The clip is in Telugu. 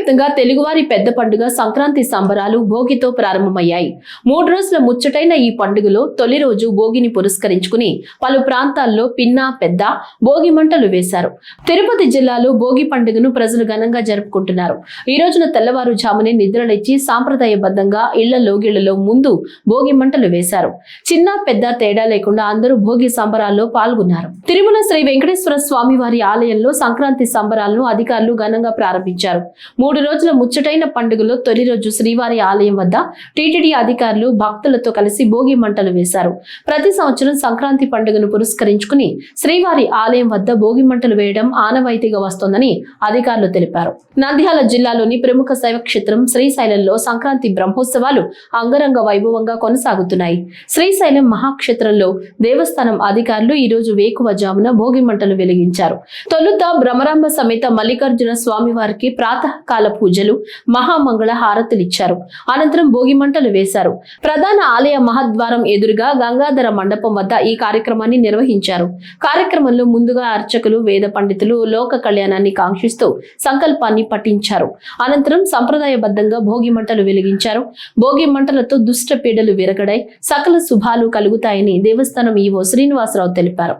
దేశవ్యాప్తంగా తెలుగువారి పెద్ద పండుగ సంక్రాంతి సంబరాలు భోగితో ప్రారంభమయ్యాయి. 3 రోజుల ముచ్చటైన ఈ పండుగలో తొలి రోజు భోగిని పురస్కరించుకుని పలు ప్రాంతాల్లో పిన్న పెద్ద భోగి మంటలు వేశారు. తిరుపతి జిల్లాలో భోగి పండుగను ప్రజలు ఘనంగా జరుపుకుంటున్నారు. ఈ రోజున తెల్లవారుజామునే నిద్రలేచి సాంప్రదాయబద్ధంగా ఇళ్ల లోగిళ్లలో ముందు భోగి మంటలు వేశారు. చిన్న పెద్ద తేడా లేకుండా అందరూ భోగి సంబరాల్లో పాల్గొన్నారు. తిరుమల శ్రీ వెంకటేశ్వర స్వామి వారి ఆలయంలో సంక్రాంతి సంబరాలను అధికారులు ఘనంగా ప్రారంభించారు. 3 రోజుల ముచ్చటైన పండుగలో తొలి రోజు శ్రీవారి ఆలయం వద్ద టీటీడీ అధికారులు భక్తులతో కలిసి భోగి మంటలు వేశారు. ప్రతి సంవత్సరం సంక్రాంతి పండుగను పురస్కరించుకుని శ్రీవారి ఆలయం వద్ద భోగి మంటలు వేయడం ఆనవాయితీగా వస్తోందని అధికారులు తెలిపారు. నంద్యాల జిల్లాలోని ప్రముఖ శైవ క్షేత్రం శ్రీశైలంలో సంక్రాంతి బ్రహ్మోత్సవాలు అంగరంగ వైభవంగా కొనసాగుతున్నాయి. శ్రీశైలం మహాక్షేత్రంలో దేవస్థానం అధికారులు ఈ రోజు వేకువజామున భోగి మంటలు వెలిగించారు. తొలుత భ్రమరాంబ సమేత మల్లికార్జున స్వామి వారికి ప్రాతకాల పూజలు మహామంగళ హారతులిచ్చారు. అనంతరం భోగి మంటలు వేశారు. ప్రధాన ఆలయ మహద్వారం ఎదురుగా గంగాధర మండపం వద్ద ఈ కార్యక్రమాన్ని నిర్వహించారు. కార్యక్రమంలో ముందుగా అర్చకులు వేద పండితులు లోక కళ్యాణాన్ని కాంక్షిస్తూ సంకల్పాన్ని పఠించారు. అనంతరం సంప్రదాయబద్ధంగా భోగి మంటలు వెలిగించారు. భోగి మంటలతో దుష్ట పీడలు విరగడై సకల శుభాలు కలుగుతాయని దేవస్థానం ఈవో శ్రీనివాసరావు తెలిపారు.